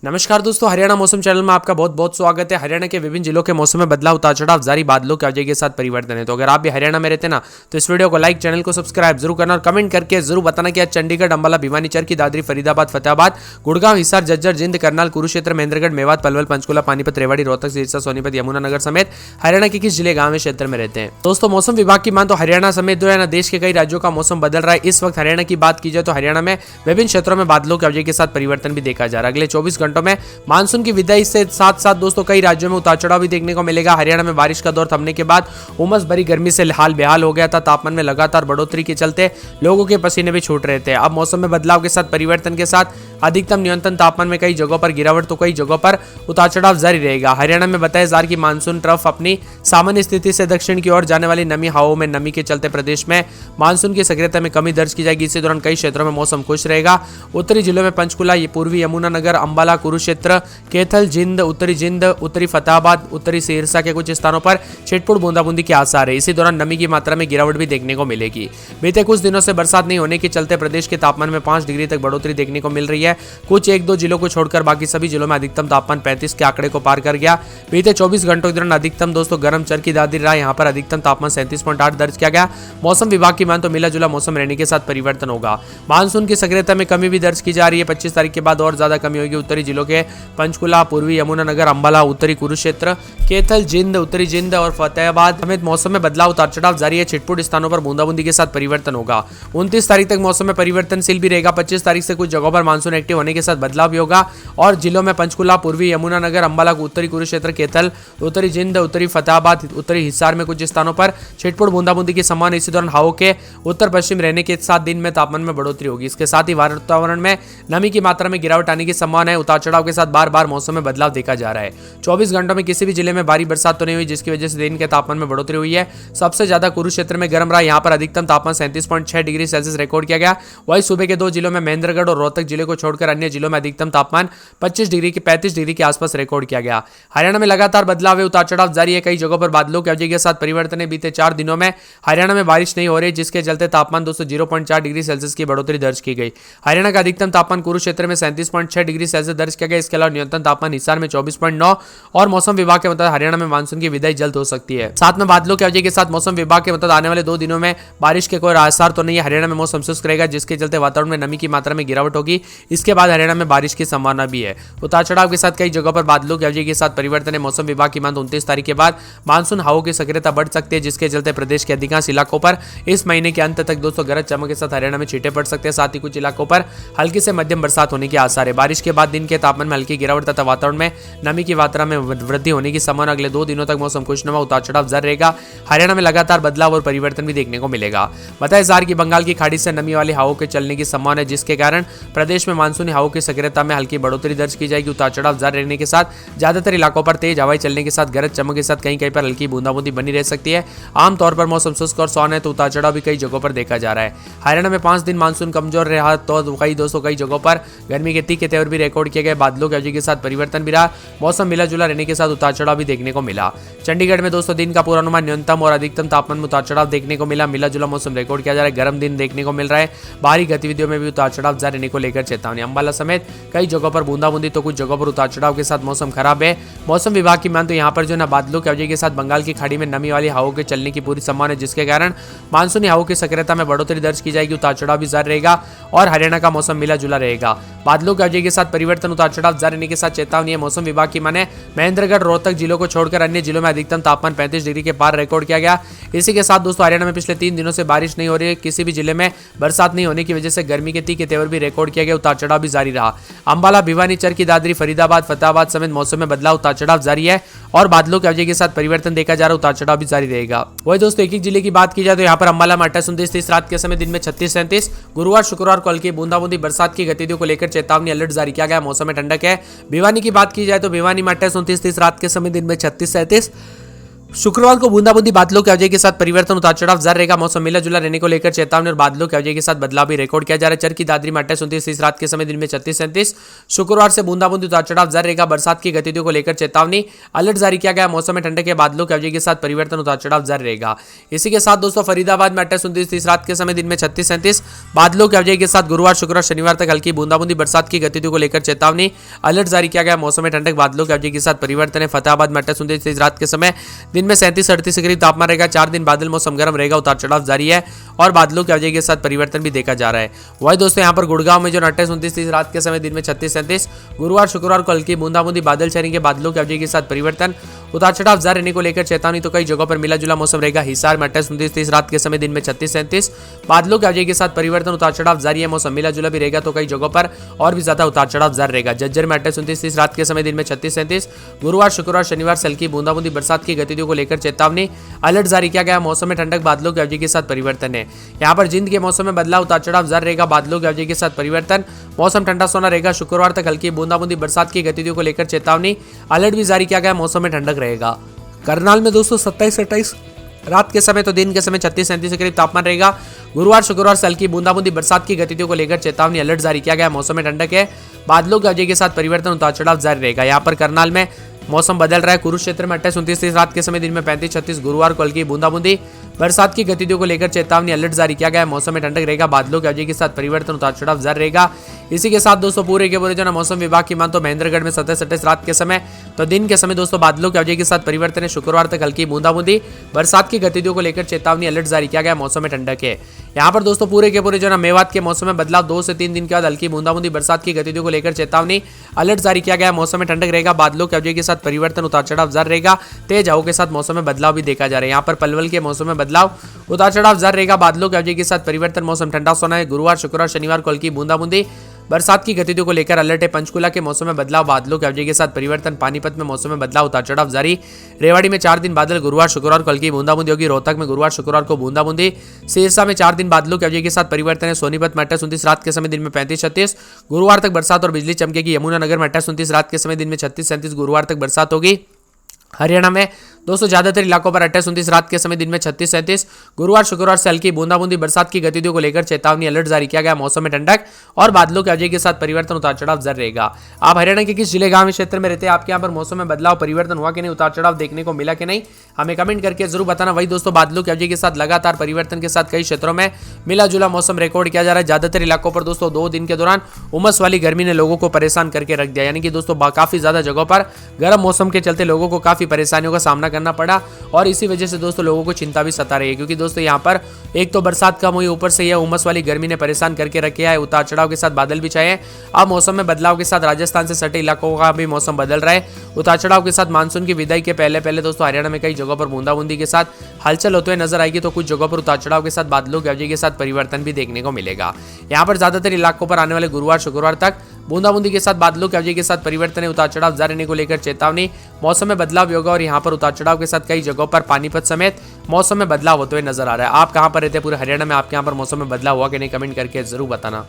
नमस्कार दोस्तों, हरियाणा मौसम चैनल में आपका बहुत बहुत स्वागत है। हरियाणा के विभिन्न जिलों के मौसम में बदलाव, उतार चढ़ाव जारी, बादलों के आवाजाही के साथ परिवर्तन है। तो अगर आप भी हरियाणा में रहते ना तो इस वीडियो को लाइक, चैनल को सब्सक्राइब जरूर करना और कमेंट करके जरूर बताना कि आज चंडीगढ़, अंबाला, भिवानी, चरखी दादरी, फरीदाबाद, फतेहाबाद, गुड़गांव, हिसार, झज्जर, जिंद, करनाल, कुरुक्षेत्र, महेंद्रगढ़, मेवात, पलवल, पंचकुला, पानीपत, रेवाड़ी, रोहतक, सिरसा, सोनीपत, यमुनानगर समेत हरियाणा के किस जिले, गांव, क्षेत्र में रहते हैं। दोस्तों, मौसम विभाग की मान तो हरियाणा समेत जो है ना देश के कई राज्यों का मौसम बदल रहा है। इस वक्त हरियाणा की बात की जाए तो हरियाणा में विभिन्न क्षेत्रों में बादलों की आवाजाही के साथ परिवर्तन भी देखा जा रहा है। अगले 24 घंटों में मानसून की विदाई से साथ साथ दोस्तों कई राज्यों में उतार चढ़ाव भी देखने को मिलेगा। हरियाणा में बारिश का दौर थमने के बाद उमस भरी गर्मी से हाल बेहाल हो गया था। तापमान में लगातार बढ़ोतरी के चलते लोगों के पसीने भी छूट रहे थे। अब मौसम में बदलाव के साथ परिवर्तन के साथ अधिकतम न्यूनतम तापमान में कई जगहों पर गिरावट तो कई जगहों पर उतार चढ़ाव जारी रहेगा। हरियाणा में बताया जा रहा है कि मानसून ट्रफ अपनी सामान्य स्थिति से दक्षिण की ओर जाने वाली नमी हवाओं में नमी के चलते प्रदेश में मानसून की सक्रियता में कमी दर्ज की जाएगी। इसी दौरान कई क्षेत्रों में मौसम खुश रहेगा। उत्तरी जिलों में पंचकुला, पूर्वी यमुनानगर, अंबाला, कुरुक्षेत्र, कैथल, जिंद, उत्तरी जिंद, उत्तरी फतेहाबाद, उत्तरी सिरसा के कुछ स्थानों पर छिटपुट बूंदाबूंदी के आसार है। इसी दौरान नमी की मात्रा में गिरावट भी देखने को मिलेगी। बीते कुछ दिनों से बरसात नहीं होने के चलते प्रदेश के तापमान में 5 डिग्री तक बढ़ोतरी देखने को मिल रही है। कुछ 1-2 जिलों को छोड़कर बाकी सभी जिलों में अधिकतम तापमान 35 के आंकड़े को पार कर गया। बीते 24 घंटों के दौरान अधिकतम दोस्तों गर्म चरखी दादरी रहा। यहाँ पर अधिकतम तापमान 37.8 दर्ज किया गया। मौसम विभाग की मान तो मिला जुला मौसम रहने के साथ परिवर्तन होगा। मानसून की सक्रियता में कमी भी दर्ज की जा रही है। 25 तारीख के बाद और ज्यादा कमी होगी। उत्तरी जिलों के पंचकुला, पूर्वी यमुनानगर, अंबाला, उत्तरी कुरुक्षेत्र, कैथल, जिंद, उत्तरी जिंद और फतेहाबाद समेत मौसम में बदलाव, उतार चढ़ाव जारी है। छिटपुट स्थानों पर बूंदाबूंदी के साथ परिवर्तन होगा। 29 तारीख तक मौसम में परिवर्तनशील भी रहेगा। 25 तारीख से कुछ जगहों पर मानसून एक्टिव होने के साथ बदलाव भी होगा और जिलों में पंचकुला, पूर्वी यमुनानगर, अंबाला, उत्तरी कुरुक्षेत्र, कैथल, उत्तरी जिंद, उत्तरी फतेहाबाद, उत्तरी हिसार में कुछ स्थानों पर छिटपुट बूंदाबूंदी की संभावना। इसी दौरान हवाओं के उत्तर पश्चिम रहने के साथ दिन में तापमान में बढ़ोतरी होगी। इसके साथ ही वातावरण में नमी की मात्रा में गिरावट आने की संभावना है। उतार चढ़ाव के साथ बार बार मौसम में बदलाव देखा जा रहा है। 24 घंटों में किसी भी जिले में भारी बरसात तो नहीं हुई, जिसकी वजह से दिन के तापमान में बढ़ोतरी हुई है। सबसे ज्यादा कुरुक्षेत्र में गर्म रहा। यहाँ पर अधिकतम तापमान 37.6 डिग्री सेल्सियस रिकॉर्ड किया गया। वहीं सूबे के 2 जिलों में महेंद्रगढ़ और रोहतक जिले को छोड़कर अन्य जिलों में अधिकतम तापमान 25 डिग्री के 35 डिग्री के आसपास रिकॉर्ड किया गया। हरियाणा में लगातार बदलाव है, उतार चढ़ाव जारी है। कई जगहों पर बादलों की आवाजाही के साथ परिवर्तन है। बीते 4 दिनों में हरियाणा में बारिश नहीं हो रही, जिसके चलते तापमान 0.4 डिग्री सेल्सियस की बढ़ोतरी दर्ज की गई। हरियाणा का अधिकतम तापमान कुरुक्षेत्र में 37.6 डिग्री सेल्सियस दर्ज किया गया। इसके अलावा न्यूनतम तापमान हिसार में 24.9 और मौसम विभाग के मुताबिक हरियाणा में मानसून की विदाई जल्द हो सकती है। साथ में बादलों की आवाजाही के साथ मौसम विभाग के मुताबिक आने वाले 2 दिनों में बारिश के कोई आसार तो नहीं है। हरियाणा में मौसम शुष्क रहेगा, जिसके चलते वातावरण में नमी की मात्रा में गिरावट होगी। इसके बाद हरियाणा में बारिश की संभावना भी है। उतार चढ़ाव के साथ कई जगहों पर बादलों की आवाजाही के साथ परिवर्तन है। मौसम विभाग की मान 29 तारीख के बाद मानसून हवाओं की सक्रियता बढ़ सकती है, जिसके चलते प्रदेश के अधिकांश इलाकों पर इस महीने के अंत तक दोस्तों गरज चमक के साथ हरियाणा में छींटे पड़ सकते हैं। साथ ही कुछ इलाकों पर हल्की से मध्यम बरसात होने के आसार है। बारिश के बाद दिन के तापमान में हल्की गिरावट तथा वातावरण में नमी की मात्रा में वृद्धि होने की संभावना। अगले 2 दिनों तक मौसम खुशनुमा, उतार चढ़ाव जारी रहेगा। हरियाणा में लगातार बदलाव और परिवर्तन भी देखने को मिलेगा। बताया जा रहा है कि बंगाल की खाड़ी से नमी वाली हवाओं के चलने की संभावना है, जिसके कारण प्रदेश में मानसूनी हवाओं की सक्रियता में हल्की बढ़ोतरी दर्ज की जाएगी। उतार चढ़ाव जारी रहने के साथ ज्यादातर इलाकों पर तेज हवाएं चलने के साथ गरज चमक के साथ कहीं कहीं पर हल्की बूंदाबूंदी बनी रह सकती है। आमतौर पर मौसम शुष्क और सौन है, तो उतार चढ़ाव भी कई जगहों पर देखा जा रहा है। हरियाणा में 5 दिन मानसून कमजोर रहा तो कई जगहों पर गर्मी के तीखे तेवर भी रिकॉर्ड किए गए। बादलों की आवाजाही के साथ परिवर्तन भी रहा। मौसम मिला जुला रहने के साथ उतार चढ़ाव भी देखने को मिला। चंडीगढ़ में दोस्तों दिन का पूर्वानुमान न्यूनतम और अधिकतम तापमान में उतार चढ़ाव देखने को मिला। मिला जुला मौसम रिकॉर्ड किया जा रहा है। गर्म दिन देखने को मिल रहा है। बाहरी गतिविधियों में भी उतार चढ़ाव जारी रहने को लेकर चेतावनी। अंबाला समेत कई जगहों पर बूंदाबूंदी तो कुछ जगहों पर उतार चढ़ाव के साथ मौसम खराब है। मौसम विभाग की मान तो यहाँ पर जो ना बादलों की आवाजाही के साथ बंगाल की खाड़ी में नमी वाली हवाओं के चलने की पूरी संभावना है, जिसके कारण मानसूनी हवाओं की सक्रियता में बढ़ोतरी दर्ज की जाएगी। उतार चढ़ाव भी जारी रहेगा और हरियाणा का मौसम मिला जुला रहेगा। बादलों की आवाजाही के साथ परिवर्तन, उतार चढ़ाव जारी रहने के साथ चेतावनी है। मौसम विभाग की माने महेंद्रगढ़, रोहतक जिलों को छोड़कर अन्य जिलों में अधिकतम तापमान 35 डिग्री के पार रिकॉर्ड किया गया। इसी के साथ दोस्तों हरियाणा में पिछले 3 दिनों से बारिश नहीं हो रही है। किसी भी जिले में बरसात नहीं होने की वजह से गर्मी के तीखे तेवर भी रिकॉर्ड किया गया। उतार चढ़ाव भी जारी रहा। अंबाला, भिवानी, चरखी दादरी, फरीदाबाद, फतेहाबाद समेत मौसम में बदलाव, उतार चढ़ाव जारी है और बादलों की आवाजाही के साथ परिवर्तन देखा जा रहा है। उतार चढ़ाव भी जारी रहेगा। वही दोस्तों एक जिले की बात की जाए तो यहाँ पर अंबाला में 28-29 रात के समय दिन में 36-37, गुरुवार शुक्रवार को हल्की बूंदाबूंदी बरसात की गतिविधियों को लेकर चेतावनी अलर्ट जारी किया गया। मौसम में ठंडक है। भिवानी की बात की जाए तो भिवानी में 28-29 रात के समय दिन में 36-37, शुक्रवार को बूंदाबूंदी बादलों के अवजय के साथ परिवर्तन, उतार चढ़ाव जारी रहेगा। मौसम मिला जुला रहने को लेकर चेतावनी और बादलों के अवजय के साथ बदलाव भी रिकॉर्ड किया जा रहा है। चरखी दादरी में 28-29, रात के समय दिन में 36-37। शुक्रवार से बूंदाबूंदी उतार चढ़ाव जारी रहेगा। बरसात की गतिविधियों को लेकर चेतावनी, अलर्ट जारी किया गया। मौसम में ठंडक के बादलों के अवजय के साथ परिवर्तन, उतार चढ़ाव जारी रहेगा। इसी के साथ दोस्तों फरीदाबाद में 28-29, रात के समय दिन में 36-37, बादलों के अवजय के साथ गुरुवार शुक्रवार शनिवार तक हल्की बूंदाबूंदी बरसात की गतिविधियों को लेकर चेतावनी, अलर्ट जारी किया गया। मौसम में ठंडक बादलों के अवजय के साथ परिवर्तन है। फतेहाबाद में 28-29, रात के समय दिन में 37-38 करीब तापमान रहेगा। 4 दिन बादल, मौसम गर्म रहेगा, उतार चढ़ाव जारी है और बादलों के अवजय के साथ परिवर्तन भी देखा जा रहा है। वही दोस्तों यहाँ पर गुड़गांव में जो 28-29, रात के समय दिन में 36-37, गुरुवार शुक्रवार को हल्की बूंदाबूंदी बादल छाएंगे। बादलों के अवजय के साथ परिवर्तन, उतार चढ़ाव जारी रहने को लेकर चेतावनी। तो कई जगहों पर मिला जुला मौसम रहेगा। हिसार में 28-29, रात के समय दिन में 36-37, बादलों के अवजय के साथ परिवर्तन, उतार चढ़ाव जारी है। मौसम मिला जुला भी रहेगा तो कई जगहों पर और भी ज्यादा उतार चढ़ाव जारी रहेगा। जज्जर में 28-29, रात के समय दिन में 36-37, गुरुवार शुक्रवार शनिवार से हल्की बूंदाबूंदी बरसात की गतिविधियों को लेकर चेतावनी, अलर्ट जारी किया गया। मौसम में ठंडक बादलों के अवजय के साथ परिवर्तन है। यहाँ पर जिंद के मौसम में बदलाव, उतार चढ़ाव जारी रहेगा। बादलों के अवजय के साथ परिवर्तन, मौसम ठंडा सोना रहेगा। शुक्रवार तक हल्की बूंदाबूंदी बरसात की गतिविधियों को लेकर चेतावनी, अलर्ट भी जारी किया गया। मौसम में ठंडक रहेगा। करनाल में दोस्तों 27-28, रात के समय तो दिन के समय 36-37 के करीब तापमान रहेगा। गुरुवार शुक्रवार से हल्की बूंदाबूंदी बरसात की गतिविधियों को लेकर चेतावनी, अलर्ट जारी किया गया। मौसम में ठंडक है। बादलों के अवजय के साथ परिवर्तन, उतार चढ़ाव जारी रहेगा। यहाँ पर करनाल में मौसम बदल रहा है। कुरुक्षेत्र में 28-29, रात के समय दिन में 35-36, गुरुवार को हल्की बूंदाबूंदी बरसात की गतिविधियों को लेकर चेतावनी, अलर्ट जारी किया गया। मौसम में ठंडक रहेगा। बादलों के अवजय के साथ परिवर्तन, उतार चढ़ाव जारी रहेगा। इसी के साथ दोस्तों पूरे के पूरे जो मौसम विभाग की मान तो महेंद्रगढ़ में 27-28, रात के समय तो दिन के समय दोस्तों बादलों के अवजय के साथ परिवर्तन है। शुक्रवार तक हल्की बूंदाबूंदी बरसात की गतिविधियों को लेकर चेतावनी, अलर्ट जारी किया गया। मौसम में ठंडक है। यहाँ पर दोस्तों पूरे के पूरे जो मेवात के मौसम में बदलाव, 2 से 3 दिन के बाद हल्की बूंदाबूंदी बरसात की गतिविधियों को लेकर चेतावनी, अलर्ट जारी किया गया। मौसम में ठंडक रहेगा। बादलों के अवजय के साथ परिवर्तन, उतार चढ़ाव जारी रहेगा। तेज हवाओं के साथ मौसम में बदलाव भी देखा जा रहा है। यहाँ पर पलवल के मौसम में बदलाव, उतार चढ़ाव जारी रहेगा। बादलों के अवजय के साथ परिवर्तन, मौसम ठंडा सोना है। गुरुवार शुक्रवार शनिवार को हल्की बूंदाबूंदी बरसात की गतिविधियों को लेकर अलर्ट है। पंचकुला के मौसम में बदलाव, बादलों के अवजय के साथ परिवर्तन। पानीपत में मौसम में बदलाव, उतार चढ़ाव जारी। रेवाड़ी में 4 दिन बादल, गुरुवार शुक्रवार को हल्की बूंदाबूंदी होगी। रोहतक में गुरुवार शुक्रवार को बूंदाबूंदी। सिरसा में 4 दिन बादलों के अवजय के साथ परिवर्तन है। सोनीपत में 28-29, रात के समय दिन में 35-36, गुरुवार तक बरसात और बिजली चमकेगी। यमुनानगर में 28-29, रात के समय दिन में 36-37, गुरुवार तक बरसात होगी। हरियाणा में दोस्तों ज्यादातर इलाकों पर 28-29, रात के समय दिन में 36-37, गुरुवार शुक्रवार से हल्की बूंदाबूंदी बरसात की गतिविधियों को लेकर चेतावनी, अलर्ट जारी किया गया। मौसम में ठंडक और बादलों के अवजय के साथ परिवर्तन, उतार चढ़ाव जारी रहेगा। आप हरियाणा के किस जिले गांव क्षेत्र में रहते हैं? आपके यहाँ पर मौसम में बदलाव परिवर्तन हुआ कि नहीं, उतार चढ़ाव देखने को मिला कि नहीं, हमें कमेंट करके जरूर बताना। वही दोस्तों बादलों के अवजय के साथ लगातार परिवर्तन के साथ कई क्षेत्रों में मिला जुला मौसम रिकॉर्ड किया जा रहा है। ज्यादातर इलाकों पर दोस्तों 2 दिन के दौरान उमस वाली गर्मी ने लोगों को परेशान करके रख दिया। यानी कि दोस्तों काफी ज्यादा जगहों पर गर्म मौसम के चलते लोगों को काफी परेशानियों का सामना करना पड़ा और इसी वजह से दोस्तों लोगों को चिंता भी सता रही है। क्योंकि दोस्तों यहाँ पर एक तो बरसात कम हुई, ऊपर से यह उमस वाली गर्मी ने परेशान करके रखे है। उतार चढ़ाव के साथ बादल भी छाए हैं। अब मौसम में बदलाव के साथ राजस्थान से सटे इलाकों का भी मौसम बदल रहा है। उतार चढ़ाव के साथ मानसून की विदाई के पहले दोस्तों हरियाणा में कई जगहों पर बूंदाबूंदी के साथ हलचल होते हुए नजर आएगी। तो कुछ जगहों पर उतार चढ़ाव के साथ बादलों के अवजय के साथ परिवर्तन भी देखने को मिलेगा। यहाँ पर ज्यादातर इलाकों पर आने वाले गुरुवार शुक्रवार तक बूंदाबूंदी के साथ बादलों के अवजय के साथ परिवर्तन है। उतार चढ़ाव जारी रहने को लेकर चेतावनी, मौसम में बदलाव होगा और यहाँ पर उतार चढ़ाव के साथ कई जगहों पर पानीपत समेत मौसम में बदलाव होते हुए नजर आ रहा है। आप कहाँ पर रहते हैं पूरे हरियाणा में? आपके यहाँ पर मौसम में बदलाव हुआ कि नहीं, कमेंट करके जरूर बताना।